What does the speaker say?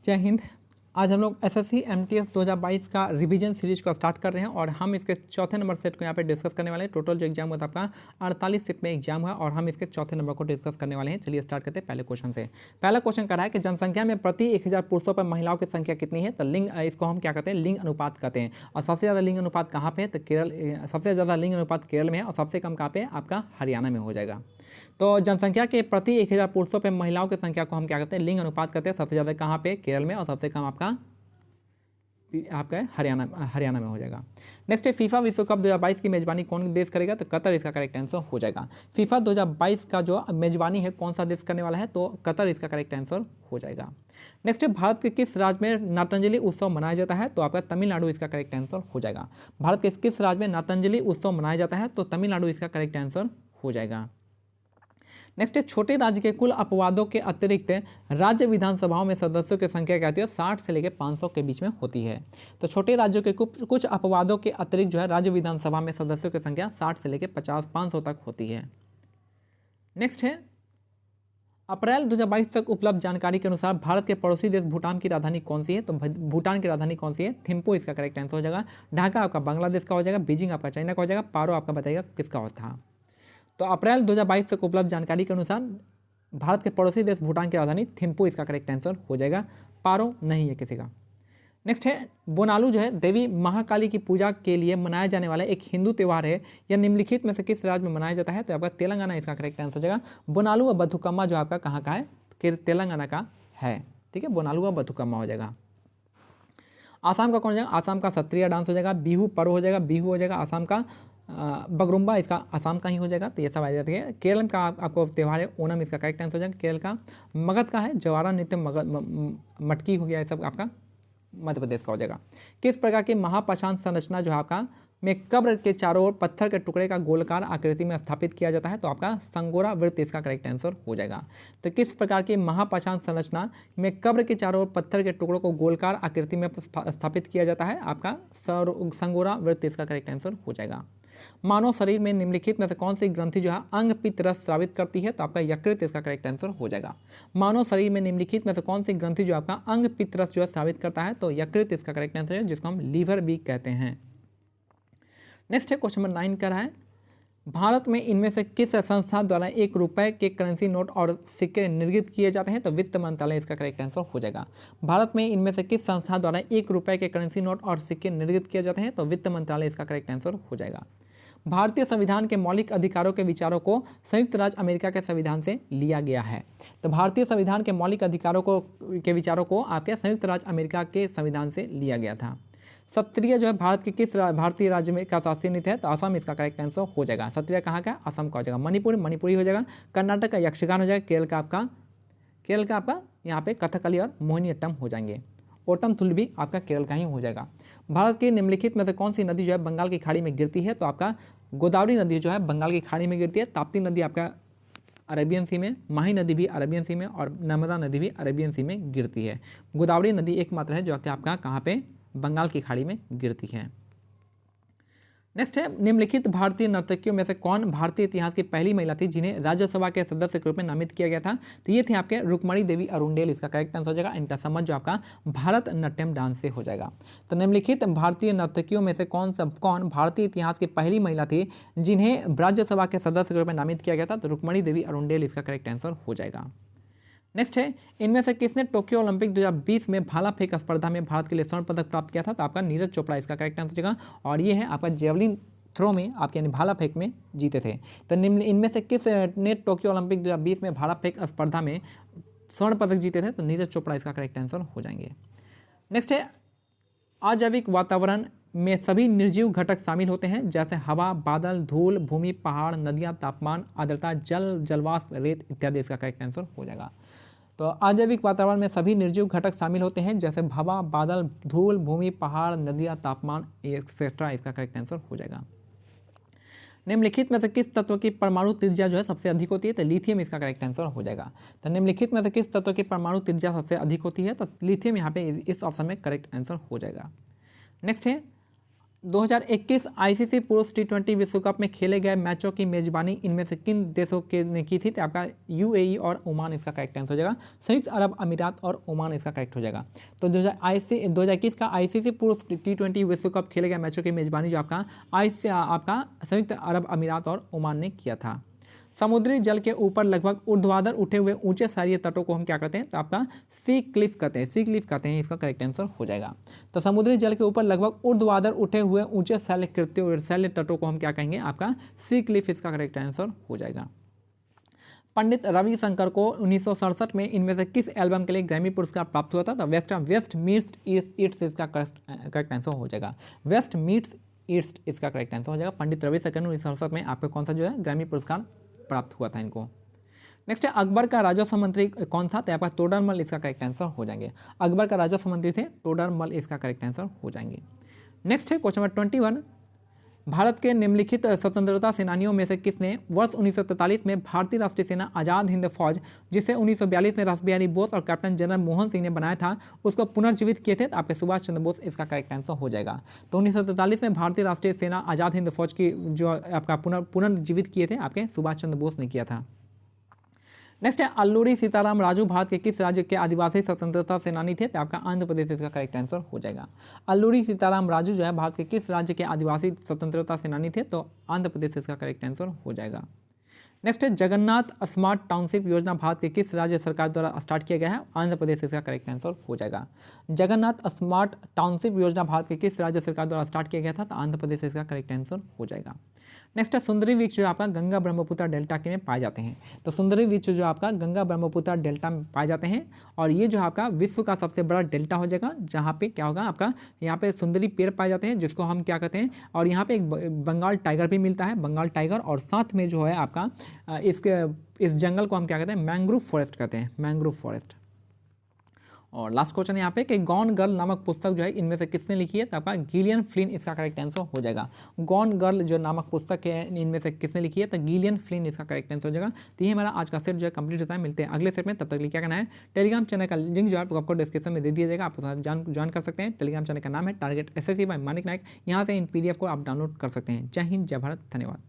जय हिंद। आज हम लोग एसएससी एमटीएस 2022 का रिवीजन सीरीज को स्टार्ट कर रहे हैं और हम इसके चौथे नंबर सेट को यहाँ पे डिस्कस करने वाले हैं। टोटल जो एग्जाम हुआ था आपका 48 सेट में एग्जाम हुआ और हम इसके चौथे नंबर को डिस्कस करने वाले हैं। चलिए स्टार्ट करते हैं पहले क्वेश्चन से। पहला क्वेश्चन कर रहा है कि जनसंख्या में प्रति 1000 पुरुषों पर महिलाओं की संख्या कितनी है। तो लिंग, इसको हम क्या कहते हैं, लिंग अनुपात कहते हैं। और सबसे ज़्यादा लिंग अनुपात कहाँ पे है, तो केरल, सबसे ज़्यादा लिंग अनुपात केरल में है और सबसे कम कहाँ पे है, आपका हरियाणा में हो जाएगा। तो जनसंख्या के प्रति 1000 पुरुषों पर महिलाओं की संख्या को हम क्या कहते हैं, लिंग अनुपात कहते हैं। सबसे ज़्यादा कहाँ पे, केरल में, और सबसे कम आपका हरियाणा में हो जाएगा। नेक्स्ट है फीफा विश्व कप 2022 की मेजबानी कौन देश करेगा, तो कतर इसका करेक्ट आंसर हो जाएगा। फीफा 2022 का जो मेजबानी है कौन सा देश करने वाला है, तो कतर इसका करेक्ट आंसर हो जाएगा। नेक्स्ट है भारत के किस राज्य में नातांजलि उत्सव मनाया जाता है, तो आपका तमिलनाडु इसका करेक्ट आंसर हो जाएगा। भारत के किस राज्य में नातांजलि उत्सव मनाया जाता है, तो तमिलनाडु इसका करेक्ट आंसर हो जाएगा। नेक्स्ट है छोटे राज्य के कुल अपवादों के अतिरिक्त राज्य विधानसभाओं में सदस्यों की संख्या क्या होती है, 60 से लेकर 500 के बीच में होती है। तो छोटे राज्यों के कुछ अपवादों के अतिरिक्त जो है राज्य विधानसभा में सदस्यों की संख्या 60 से लेकर 500 तक होती है। नेक्स्ट है अप्रैल 2022 तक उपलब्ध जानकारी के अनुसार भारत के पड़ोसी देश भूटान की राजधानी कौन सी है, तो भूटान की राजधानी कौन सी है, थिम्पू इसका करेक्ट आंसर हो जाएगा। ढाका आपका बांग्लादेश का हो जाएगा, बीजिंग आपका चाइना का हो जाएगा, पारो आपका बताइएगा किसका होता। तो अप्रैल 2022 तक उपलब्ध जानकारी के अनुसार भारत के पड़ोसी देश भूटान की राजधानी थिम्पू इसका करेक्ट आंसर हो जाएगा, पारो नहीं है किसी का। नेक्स्ट है बोनालू जो है देवी महाकाली की पूजा के लिए मनाया जाने वाला एक हिंदू त्यौहार है, यह निम्नलिखित में से किस राज्य में मनाया जाता है, तो आपका तेलंगाना इसका करेक्ट आंसर हो जाएगा। बोनालू और बथुकम्मा जो आपका कहाँ का है, तेलंगाना का है, ठीक है, बोनालू और बथुकम्मा हो जाएगा। आसाम का कौन हो जाएगा, आसाम का सत्रिया डांस हो जाएगा। बिहू पर्व हो जाएगा, बिहू हो जाएगा आसाम का। बगरुम्बा इसका आसाम का ही हो जाएगा। तो ये सब आ जाती है। केरल का आपको त्यौहार है ओणम, इसका करेक्ट आंसर हो जाएगा केरल का। मगध का है जवारा नृत्य, मटकी हो गया, ये सब आपका मध्य प्रदेश का हो जाएगा। किस प्रकार की महापाषाण संरचना जो है आपका में कब्र के चारों ओर पत्थर के टुकड़े का गोलकार आकृति में स्थापित किया जाता है, तो आपका संगोरा वृत्त इसका करेक्ट आंसर हो जाएगा। तो किस प्रकार की महापाषाण संरचना में कब्र के चारों ओर पत्थर के टुकड़ों को गोलकार आकृति में स्थापित किया जाता है, आपका संगोरा वृत्त इसका करेक्ट आंसर हो जाएगा। मानव शरीर में निम्नलिखित में से कौन सी ग्रंथि जो है अंग पित्त रस स्रावित करती है, तो आपका यकृत इसका करेक्ट आंसर हो जाएगा। मानव शरीर में निम्नलिखित में से कौन सी ग्रंथि जो आपका अंग पित्त रस जो है स्रावित करता है, तो यकृत इसका करेक्ट आंसर है, जिसको हम लीवर भी कहते हैं। नेक्स्ट है क्वेश्चन नंबर 9 का रहा है भारत में इनमें से किस संस्था द्वारा 1 रुपए के करेंसी नोट और सिक्के निर्गत किए जाते हैं, तो वित्त मंत्रालय इसका करेक्ट आंसर हो जाएगा। भारत में इनमें से किस संस्था द्वारा 1 रुपए के करेंसी नोट और सिक्के निर्गत किए जाते हैं, तो वित्त मंत्रालय इसका करेक्ट आंसर हो जाएगा। भारतीय संविधान के मौलिक अधिकारों के विचारों को संयुक्त राज्य अमेरिका के संविधान से लिया गया है। तो भारतीय संविधान के मौलिक अधिकारों के विचारों को आपके संयुक्त राज्य अमेरिका के संविधान से लिया गया था। सत्रिय जो है भारत के किस भारतीय राज्य में का शासकीय नृत्य है, तो असम इसका करेक्ट आंसर हो जाएगा। सत्रिय कहाँ का, असम का हो जाएगा। मणिपुरी हो जाएगा। कर्नाटक का यक्षगान हो जाएगा। केरल का आपका यहाँ पे कथकली और मोहिनीअट्टम हो जाएंगे। ओटम थुल भी आपका केरल का ही हो जाएगा। भारत की निम्नलिखित में से कौन सी नदी जो है बंगाल की खाड़ी में गिरती है, तो आपका गोदावरी नदी जो है बंगाल की खाड़ी में गिरती है। ताप्ती नदी आपका अरेबियन सी में, माही नदी भी अरेबियन सी में और नर्मदा नदी भी अरेबियन सी में गिरती है। गोदावरी नदी एकमात्र है जो कि आपका कहाँ पे, बंगाल की खाड़ी में गिरती है। नेक्स्ट है निम्नलिखित भारतीय नर्तकियों में से कौन भारतीय इतिहास की पहली महिला थी जिन्हें राज्यसभा के सदस्य के रूप में नामित किया गया था, तो ये थे आपके रुक्मणी देवी अरुंडेल इसका करेक्ट आंसर हो जाएगा। इनका संबंध जो आपका भारत नाट्यम डांस से हो जाएगा। तो निम्नलिखित भारतीय नर्तकियों में से कौन भारतीय इतिहास की पहली महिला थी जिन्हें राज्यसभा के सदस्य के रूप में नामित किया गया था, तो रुक्मणी देवी अरुंडेल इसका करेक्ट आंसर हो जाएगा। नेक्स्ट है इनमें से किसने टोक्यो ओलंपिक 2020 में भाला फेंक स्पर्धा में भारत के लिए स्वर्ण पदक प्राप्त किया था, तो आपका नीरज चोपड़ा इसका करेक्ट आंसर होगा। और ये है आपका जेवलिन थ्रो में आपके यानी भाला फेंक में जीते थे। तो इनमें से किस ने टोक्यो ओलंपिक 2020 में भाला फेंक स्पर्धा में स्वर्ण पदक जीते थे, तो नीरज चोपड़ा इसका करेक्ट आंसर हो जाएंगे। नेक्स्ट है अजैविक वातावरण में सभी निर्जीव घटक शामिल होते हैं जैसे हवा, बादल, धूल, भूमि, पहाड़, नदियाँ, तापमान, आर्द्रता, जलवाष्प, रेत इत्यादि इसका करेक्ट आंसर हो जाएगा। तो अजैविक वातावरण में सभी निर्जीव घटक शामिल होते हैं जैसे हवा, बादल, धूल, भूमि, पहाड़, नदियाँ, तापमान एक्सेट्रा इसका करेक्ट आंसर हो जाएगा। निम्नलिखित में से किस तत्व की परमाणु त्रिज्या जो है सबसे अधिक होती है, तो लिथियम इसका करेक्ट आंसर हो जाएगा। तो निम्नलिखित में से किस तत्व की परमाणु त्रिज्या सबसे अधिक होती है, तो लिथियम यहाँ पे इस ऑप्शन में करेक्ट आंसर हो जाएगा। नेक्स्ट है 2021 आईसीसी पुरुष टी20 विश्व कप में खेले गए मैचों की मेजबानी इनमें से किन देशों के ने की थी? तो आपका यूएई और ओमान इसका करेक्ट आंसर हो जाएगा। संयुक्त अरब अमीरात और ओमान इसका करेक्ट हो जाएगा। तो 2021 का आईसीसी पुरुष टी20 विश्व कप खेले गए मैचों की मेजबानी जो आपका संयुक्त अरब अमीरात और ओमान ने किया था। समुद्री जल के ऊपर लगभग ऊर्ध्वाधर उठे हुए ऊंचे सारीय तटों को हम क्या कहते हैं? तो आपका सी क्लिफ कहते हैं। सी क्लिफ कहते हैं, इसका करेक्ट आंसर हो जाएगा। तो समुद्री जल के ऊपर लगभग ऊर्ध्वाधर उठे हुए ऊंचे शैल तटों को हम क्या कहेंगे? आपका सी क्लिफ इसका करेक्ट आंसर हो जाएगा। पंडित रविशंकर को 1967 में इनमें से किस एल्बम के लिए ग्रैमी पुरस्कार प्राप्त हुआ था? तो वेस्ट मीट्स ईस्ट इसका करेक्ट आंसर हो जाएगा। वेस्ट मीट्स ईस्ट इसका करेक्ट आंसर हो जाएगा। पंडित रविशंकर ने 1967 में आपका कौन सा जो है ग्रैमी पुरस्कार प्राप्त हुआ था इनको। नेक्स्ट है अकबर का राजस्व मंत्री कौन था? तो आपका तोडरमल इसका करेक्ट आंसर हो जाएंगे। अकबर का राजस्व मंत्री थे तोडरमल, इसका करेक्ट आंसर हो जाएंगे। नेक्स्ट है क्वेश्चन नंबर 21, भारत के निम्नलिखित स्वतंत्रता सेनानियों में से किसने वर्ष 1943 में भारतीय राष्ट्रीय सेना आज़ाद हिंद फौज, जिसे 1942 में रास बिहारी बोस और कैप्टन जनरल मोहन सिंह ने बनाया था, उसको पुनर्जीवित किए थे? तो आपके सुभाष चंद्र बोस इसका करेक्ट आंसर हो जाएगा। तो 1943 में भारतीय राष्ट्रीय सेना आज़ाद हिंद फौज की जो आपका पुनर्जीवित किए थे आपके सुभाष चंद्र बोस ने किया था। नेक्स्ट है अल्लूरी सीताराम राजू भारत के किस राज्य के आदिवासी स्वतंत्रता सेनानी थे? तो आपका आंध्र प्रदेश इसका करेक्ट आंसर हो जाएगा। अल्लूरी सीताराम राजू जो है भारत के किस राज्य के आदिवासी स्वतंत्रता सेनानी थे? तो आंध्र प्रदेश इसका करेक्ट आंसर हो जाएगा। नेक्स्ट है जगन्नाथ स्मार्ट टाउनशिप योजना भारत के किस राज्य सरकार द्वारा स्टार्ट किया गया है? आंध्र प्रदेश इसका करेक्ट आंसर हो जाएगा। जगन्नाथ स्मार्ट टाउनशिप योजना भारत के किस राज्य सरकार द्वारा स्टार्ट किया गया था? तो आंध्र प्रदेश इसका करेक्ट आंसर हो जाएगा। नेक्स्ट है सुंदरी वृक्ष जो आपका गंगा ब्रह्मपुत्र डेल्टा के में पाए जाते हैं। तो सुंदरी वृक्ष जो आपका गंगा ब्रह्मपुत्र डेल्टा में पाए जाते हैं और ये जो आपका विश्व का सबसे बड़ा डेल्टा हो जाएगा, जहाँ पे क्या होगा आपका यहाँ पे सुंदरी पेड़ पाए जाते हैं जिसको हम क्या कहते हैं, और यहाँ पे एक बंगाल टाइगर भी मिलता है, बंगाल टाइगर, और साथ में जो है आपका इस जंगल को हम क्या कहते हैं? मैंग्रोव फॉरेस्ट कहते हैं, मैंग्रोव फॉरेस्ट। और लास्ट क्वेश्चन यहाँ पे कि गॉन गर्ल नामक पुस्तक जो है इनमें से किसने लिखी है? तो आपका गिलियन फ्लिन इसका करेक्ट आंसर हो जाएगा। गॉन गर्ल जो नामक पुस्तक है इनमें से किसने लिखी है? तो गिलियन फ्लिन इसका करेक्ट आंसर हो जाएगा। तो ये हमारा आज का सेट जो है कंप्लीट होता है। मिलते हैं अगले सेट में, तब तक लिए क्या करना है, टेलीग्राम चैनल का लिंक जो है आपको डिस्क्रिप्शन में दे दिया जाएगा, आप ज्वाइन कर सकते हैं। टेलीग्राम चैनल का नाम है टारगेट SSC बाय मानिक नायक। यहाँ से इन PDF को आप डाउनलोड कर सकते हैं। जय हिंद, जय भारत, धन्यवाद।